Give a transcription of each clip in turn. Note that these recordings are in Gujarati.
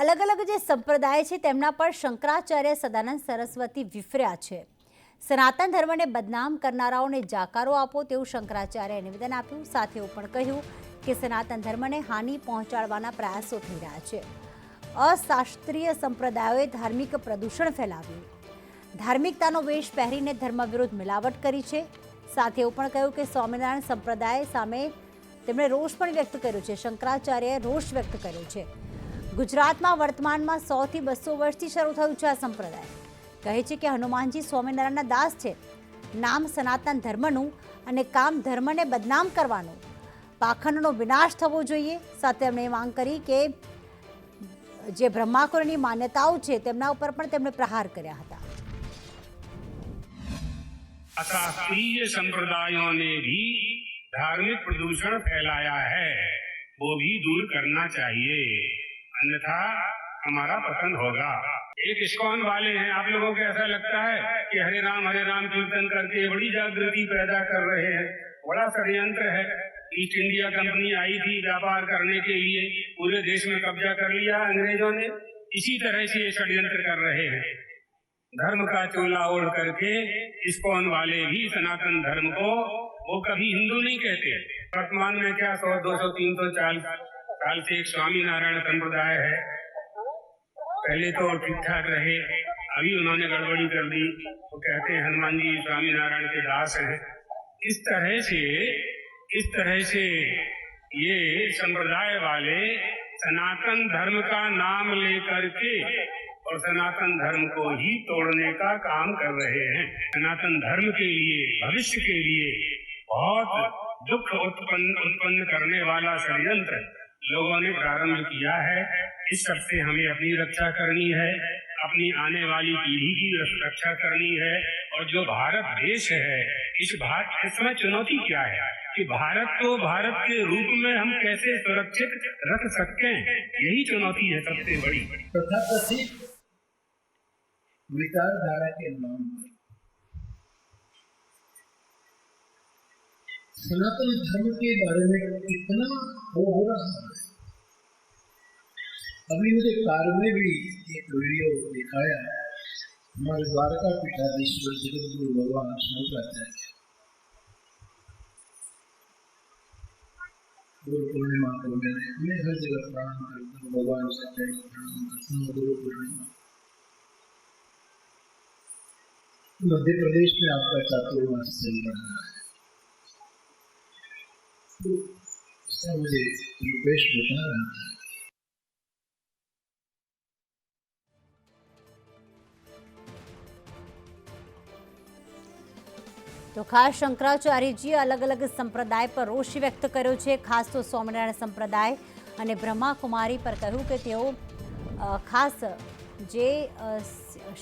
અલગ અલગ જે સંપ્રદાય છે તેમના પર શંકરાચાર્ય સદાનંદ સરસ્વતી વિફર્યા છે। સનાતન ધર્મને બદનામ કરનારાઓને જાકારો આપો તેવું શંકરાચાર્યએ નિવેદન આપ્યું। સાથે એવું પણ કહ્યું કે સનાતન ધર્મને હાનિ પહોંચાડવાના પ્રયાસો થઈ રહ્યા છે। અશાસ્ત્રીય સંપ્રદાયોએ ધાર્મિક પ્રદૂષણ ફેલાવ્યું, ધાર્મિકતાનો વેશ પહેરીને ધર્મ વિરુદ્ધ મિલાવટ કરી છે। સાથે એવું પણ કહ્યું કે સ્વામિનારાયણ સંપ્રદાય સામે તેમણે રોષ પણ વ્યક્ત કર્યો છે। શંકરાચાર્યએ રોષ વ્યક્ત કર્યો છે। ગુજરાતમાં વર્તમાનમાં 100 થી 200 વર્ષથી શરૂ થયું છે। આ સંપ્રદાય કહે છે કે હનુમાનજી સ્વામિનારાયણના દાસ છે। નામ સનાતન ધર્મનું અને કામ ધર્મને બદનામ કરવાનું। પાખંડનો વિનાશ થવો જોઈએ। સાથે તેમણે માંગ કરી કે જે બ્રહ્માકુળની માન્યતાઓ છે તેમના ઉપર પણ તેમણે પ્રહાર કર્યા હતા। अशास्त्रीय संप्रदायों ने भी धार्मिक प्रदूषण फैलाया है, वो भी दूर करना चाहिए, अन्यथा हमारा पतन होगा। एक इस्कॉन वाले हैं, आप लोगों को ऐसा लगता है कि हरे राम कीर्तन करके बड़ी जागृति पैदा कर रहे हैं। बड़ा षड्यंत्र है। ईस्ट इंडिया कंपनी आई थी व्यापार करने के लिए, पूरे देश में कब्जा कर लिया अंग्रेजों ने। इसी तरह से ये षड्यंत्र कर रहे हैं। धर्म का चोला ओढ़ करके इस्कॉन वाले भी सनातन धर्म को वो कभी हिंदू नहीं कहते। वर्तमान में क्या 100, 200, 300, 400 साल से एक स्वामीनारायण संप्रदाय है। पहले तो ठीक ठाक रहे, अभी उन्होंने गड़बड़ी कर दी। वो कहते हैं हनुमान जी स्वामीनारायण के दास हैं। इस तरह से ये संप्रदाय वाले सनातन धर्म का नाम लेकर के और सनातन धर्म को ही तोड़ने का काम कर रहे हैं। सनातन धर्म के लिए, भविष्य के लिए बहुत दुख उत्पन्न करने वाला षड्यंत्र लोगों ने प्रारंभ किया है। इस सब से हमें अपनी रक्षा करनी है, अपनी आने वाली पीढ़ी की रक्षा करनी है। और जो भारत देश है, इसमें चुनौती क्या है कि भारत को भारत के रूप में हम कैसे सुरक्षित रख सकते हैं, यही चुनौती है सबसे बड़ी। तथाकथित विचारधारा के नाम पर सनातन धर्म के बारे में कितना हो रहा है। अभी मुझे कार में भी एक वीडियो दिखाया। हमारे द्वारका पीठाधीश्वर जगत गुरु भगवान शंकराचार्य गुरु पूर्णिमा को मैं हर जगह प्रणाम करता हूँ, भगवान सच्चाई को प्रणाम करता हूँ। गुरु पूर्णिमा मध्य प्रदेश में आपका चातुर्मास चल रहा है, तो इसका मुझे रुपेश बता रहा था। તો ખાસ શંકરાચાર્યજીએ અલગ અલગ સંપ્રદાય પર રોષ વ્યક્ત કર્યો છે। ખાસ તો સ્વામિનારાયણ સંપ્રદાય અને બ્રહ્માકુમારી પર કહ્યું કે તેઓ ખાસ જે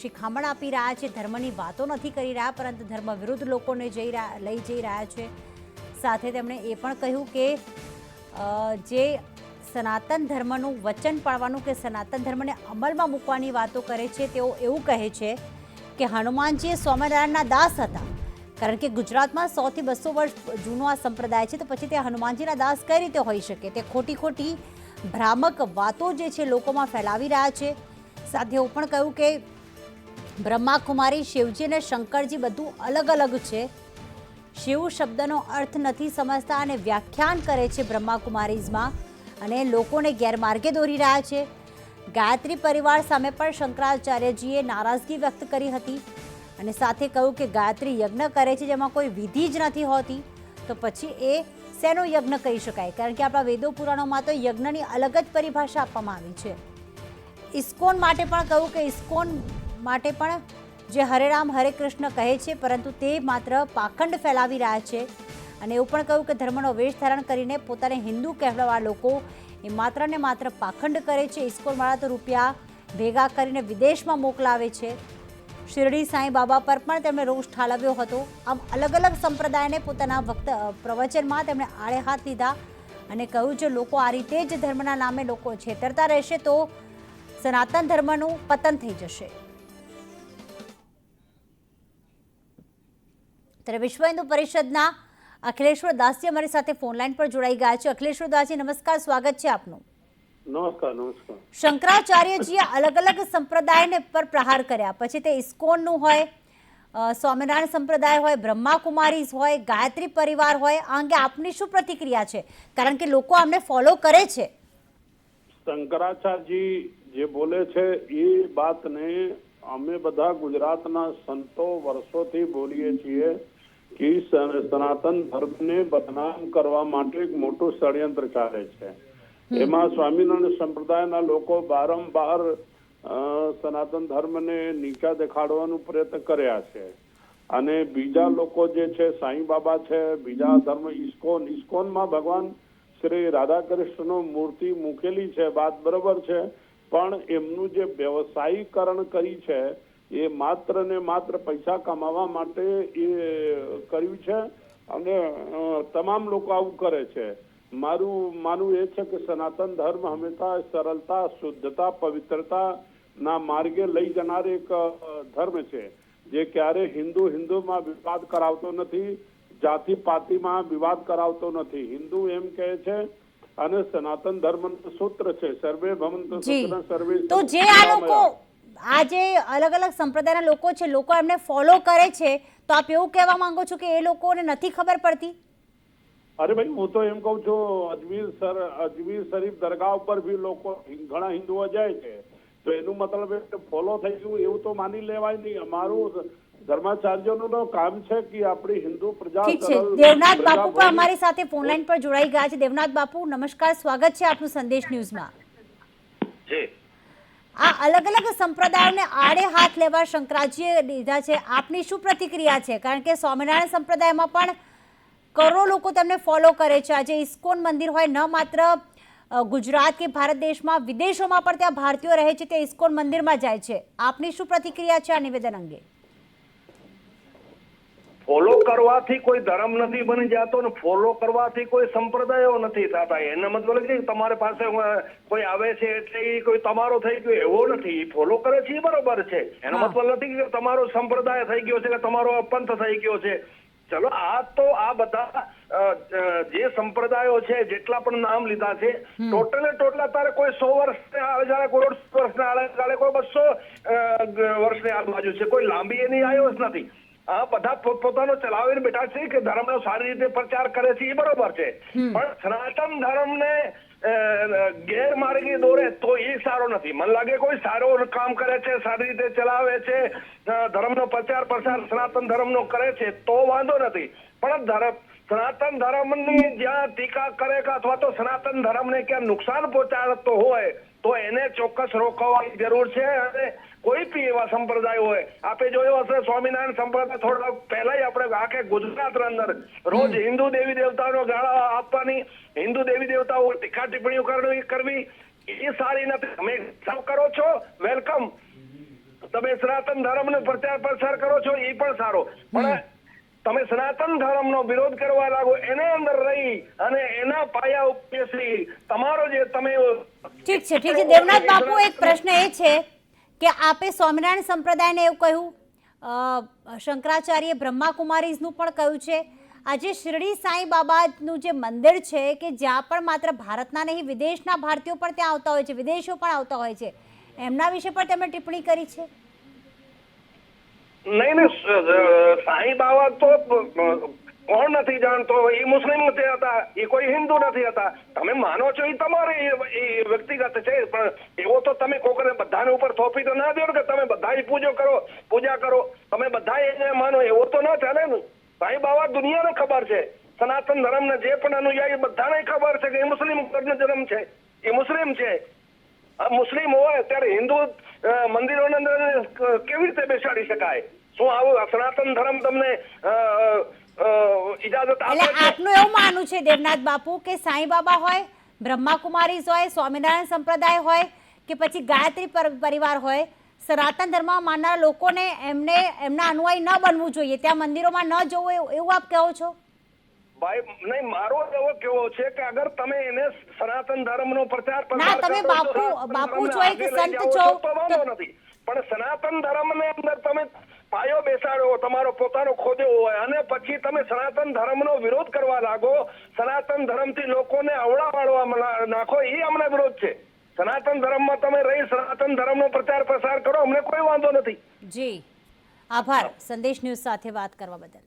શિખામણ આપી રહ્યા છે, ધર્મની વાતો નથી કરી રહ્યા, પરંતુ ધર્મ વિરુદ્ધ લોકોને લઈ જઈ રહ્યા છે। સાથે તેમણે એ પણ કહ્યું કે જે સનાતન ધર્મનું વચન પાળવાનું કે સનાતન ધર્મને અમલમાં મૂકવાની વાતો કરે છે, તેઓ એવું કહે છે કે હનુમાનજી સ્વામિનારાયણના દાસ હતા। કારણ કે ગુજરાતમાં 100 થી 200 વર્ષ જૂનો આ સંપ્રદાય છે, તો પછી તે હનુમાનજીના દાસ કઈ રીતે હોઈ શકે? તે ખોટી ભ્રામક વાતો જે છે લોકોમાં ફેલાવી રહ્યા છે। સાથે એવું પણ કહ્યું કે બ્રહ્માકુમારી, શિવજી અને શંકરજી બધું અલગ અલગ છે। શિવ શબ્દનો અર્થ નથી સમજતા અને વ્યાખ્યાન કરે છે બ્રહ્માકુમારીઝમાં, અને લોકોને ગેરમાર્ગે દોરી રહ્યા છે। ગાયત્રી પરિવાર સામે પણ શંકરાચાર્યજીએ નારાજગી વ્યક્ત કરી હતી અને સાથે કહ્યું કે ગાયત્રી યજ્ઞ કરે છે જેમાં કોઈ વિધિ જ નથી હોતી, તો પછી એ શેનો યજ્ઞ કહી શકાય? કારણ કે આપણા વેદો પુરાણોમાં તો યજ્ઞની અલગ જ પરિભાષા આપવામાં આવી છે। ઇસ્કોન માટે પણ કહ્યું કે ઇસ્કોન માટે પણ જે હરે રામ હરે કૃષ્ણ કહે છે, પરંતુ તે માત્ર પાખંડ ફેલાવી રહ્યા છે। અને એવું પણ કહ્યું કે ધર્મનો વેશ ધારણ કરીને પોતાને હિન્દુ કહેવાવા લોકો એ માત્ર ને માત્ર પાખંડ કરે છે। ઇસ્કોનવાળા તો રૂપિયા ભેગા કરીને વિદેશમાં મોકલાવે છે। શિરડી સાંઈ બાબા પર પણ તેમણે રોષ ઠાલવ્યો હતો। આમ અલગ અલગ સંપ્રદાયને પોતાના પ્રવચનમાં તેમણે આડે હાથ લીધા અને કહ્યું જો લોકો આ રીતે જ ધર્મના નામે લોકો છેતરતા રહેશે તો સનાતન ધર્મનું પતન થઈ જશે। ત્યારે વિશ્વ હિન્દુ પરિષદના અખિલેશ્વર દાસજી અમારી સાથે ફોન લાઈન પર જોડાઈ ગયા છે। અખિલેશ્વર દાસજી, નમસ્કાર, સ્વાગત છે આપનું। નમસ્કાર નમસ્કાર. શંકરાચાર્યજીએ અલગ અલગ સંપ્રદાયને પર પ્રહાર કર્યા, પછી તે ઇસ્કોનનું હોય, સ્વામિનારાયણ સંપ્રદાય હોય, બ્રહ્માકુમારીઝ હોય, ગાયત્રી પરિવાર હોય, આ અંગે આપની શું પ્રતિક્રિયા છે? કારણ કે લોકો આમને ફોલો કરે છે. શંકરાચાર્યજી જે બોલે છે એ વાતને અમે બધા ગુજરાતના સંતો વર્ષોથી બોલીએ છીએ કે સનાતન ધર્મને બદનામ કરવા માટે એક મોટું ષડયંત્ર ચાલે છે. એમાં સ્વામિનારાયણ સંપ્રદાયના લોકો વારંવાર સનાતન ધર્મને નીચા દેખાડવાનો પ્રયત્ન કર્યા છે. અને બીજા લોકો જે છે સાંઈ બાબા છે, બીજા ધર્મ ઇસ્કોનમાં ભગવાન શ્રી રાધા કૃષ્ણનો મૂર્તિ મૂકેલી છે, વાત બરોબર છે, પણ એમનું જે વ્યવસાયીકરણ કરી છે એ માત્ર ને માત્ર પૈસા કમાવા માટે એ કર્યું છે. અને તમામ લોકો આવું કરે છે. મારું માનવું એ છે કે સનાતન ધર્મ હંમેશા સરળતા, શુદ્ધતા, પવિત્રતા ના માર્ગે લઈ જનાર એક ધર્મ છે જે ક્યારે હિન્દુમાં વિવાદ કરાવતો નથી, જાતિ પાતિમાં વિવાદ કરાવતો નથી. હિન્દુ એમ કહે છે અને સનાતન ધર્મનું સૂત્ર છે સર્વે ભવંતુ સુખિનઃ સર્વે. તો જે આ લોકો, આ જે અલગ અલગ સંપ્રદાયના લોકો છે, લોકો એમને ફોલો કરે છે, તો આપ એવું કહેવા માંગો છો કે એ લોકોને નથી ખબર પડતી? અરે ભાઈ, હું તો એમ કહું છું અજમેર શરીફ દરગાહ ઉપર બી લોકો ઘણા હિન્દુઓ જાય છે, તો એનું મતલબ ફોલો થઈ ગયું એવું તો માની લેવાય નહીં. અમારું ધર્માચાર્યનું તો કામ છે કે આપણી હિન્દુ પ્રજા. ઠીક છે, દેવનાથ બાપુ પણ અમારી સાથે ફોનલાઈન પર જોડાઈ ગયા છે. દેવનાથ બાપુ નમસ્કાર, સ્વાગત છે આપનું સંદેશ ન્યૂઝમાં. આ અલગ અલગ સંપ્રદાયોને આડે હાથ લેવા શંકરાજીએ લીધા છે, આપની શું પ્રતિક્રિયા છે? કારણ કે સ્વામિનારાયણ સંપ્રદાયમાં પણ કરોડો લોકો તેમને ફોલો કરે છે. આજે ઇસ્કોન મંદિર હોય, ન માત્ર ગુજરાત કે ભારત દેશમાં, વિદેશોમાં પણ ત્યાં ભારતીયો રહે છે, તે ઇસ્કોન મંદિરમાં જાય છે. આપની શું પ્રતિક્રિયા છે આ નિવેદન અંગે? ફોલો કરવાથી કોઈ ધર્મ નથી બની જતો ને ફોલો કરવાથી કોઈ સંપ્રદાયો નથી થતા. એનો મતલબ કે તમારી પાસે કોઈ આવે છે એટલે એ કોઈ તમારો થઈ ગયો એવો નથી. ફોલો કરે છે એ બરોબર છે, એનો મતલબ નથી કે તમારો સંપ્રદાય થઈ ગયો છે કે તમારો પંથ થઈ ગયો છે. ચલો, આ તો આ બધા જે સંપ્રદાયો છે જેટલા પણ નામ લીધા છે ટોટલ તારે કોઈ 100 વર્ષને આવે છે, કોઈ 150 વર્ષને આવે છે, કોઈ 200 વર્ષની આજુબાજુ છે, કોઈ લાંબી એની આવ્યો જ નથી. આ બધા પોતપોતાનો ચલાવીને બેઠા છે કે ધર્મનો સારી રીતે પ્રચાર કરે છે એ બરોબર છે, પણ સનાતન ધર્મને ગેરમાર્ગે દોરે તો એ સારો નથી. મને લાગે કોઈ સારો કામ કરે છે, સારી રીતે ચલાવે છે, ધર્મનો પ્રચાર પ્રસાર સનાતન ધર્મનો કરે છે તો વાંધો નથી. પણ સનાતન ધર્મની જ્યાં ટીકા કરે કે અથવા તો સનાતન ધર્મને ક્યાં નુકસાન પહોંચાડતો હોય તો એને ચોક્કસ રોકવાની જરૂર છે. અને કોઈ બી એવા સંપ્રદાય હોય, આપણે જોયો હશે સ્વામિનારાયણ સંપ્રદાય થોડા પહેલા આપણે આખે ગુજરાતના અંદર રોજ હિન્દુ દેવી દેવતાનો ગાળા આપવાની, હિન્દુ દેવી દેવતાઓ ટીકા ટિપ્પણીઓ કરવી એ સારી નથી. તમે સૌ કરો છો, વેલકમ. તમે સનાતન ધર્મનો પ્રચાર પ્રસાર કરો છો એ પણ સારો, પણ તમે સનાતન ધર્મનો વિરોધ કરવા લાગો, એને અંદર રહી અને એના પાયા ઉપેસી તમારો જે તમે. ઠીક છે. દેવનાથ બાપુ, એક પ્રશ્ન એ છે કે આપે સ્વામિનારાયણ સંપ્રદાયને એવું કહ્યું, શંકરાચાર્ય બ્રહ્માકુમારીઝનું પણ કહ્યું છે. આજે શિરડી સાંઈ બાબાનું જે મંદિર છે કે જ્યાં પણ માત્ર ભારતના નહીં વિદેશના ભારતીયો પણ ત્યાં આવતા હોય છે, વિદેશીઓ પણ આવતા હોય છે, એમના વિશે પણ તેમણે ટિપ્પણી કરી છે? નહીં, સાંઈ બાબા તો કોણ નથી જાણતો? એ મુસ્લિમ નથી હતા, એ કોઈ હિન્દુ નથી હતા. તમે માનો છો એ તમારે એ વ્યક્તિગત છે, પણ એવો તો તમે કોકને બધાને ઉપર થોપી તો ના દો કે તમે બધા પૂજા કરો, તમે બધા એને માનો, એવો તો ના ચાલે ને. સાંઈ બાબા દુનિયાને ખબર છે, સનાતન ધર્મને જે પણ અનુયાયી બધાને ખબર છે કે એ મુસ્લિમ ધર્મ છે, એ મુસ્લિમ છે. આ મુસ્લિમ હોય ત્યારે હિન્દુ મંદિરોની અંદર કેવી રીતે બેસાડી શકાય? શું આવું સનાતન ધર્મ તમને ઇજાજત આપે છે? આપનું એવું માનવું છે દેવનાથ બાપુ કે સાંઈ બાબા હોય, બ્રહ્માકુમારીઝ હોય, સ્વામિનારાયણ સંપ્રદાય હોય કે પછી ગાયત્રી પરિવાર હોય, સનાતન ધર્મમાં માનનારા લોકોને એમના અનુયાયી ન બનવું જોઈએ, ત્યાં મંદિરોમાં ન જવું, એવું આપ કહો છો? ભાઈ નહીં, મારો એવો કેવો છે કે અગર તમે એને સનાતન ધર્મનો પ્રચાર ના, તમે બાપુ છો કે સંત છો તો વાંધો નથી, પણ સનાતન ધર્મને અંદર તમે પાયો બેસાડો, તમારો પોતાનો ખોદ્યો હોય અને પછી તમે સનાતન ધર્મનો વિરોધ કરવા લાગો, સનાતન ધર્મથી લોકોને અવળા વાળવા નાખો, એ અમને વિરોધ છે. સનાતન ધર્મમાં તમે રહી સનાતન ધર્મનો પ્રચાર પ્રસાર કરો, અમને કોઈ વાંધો નથી. જી આભાર સંદેશ ન્યૂઝ સાથે વાત કરવા બદલ.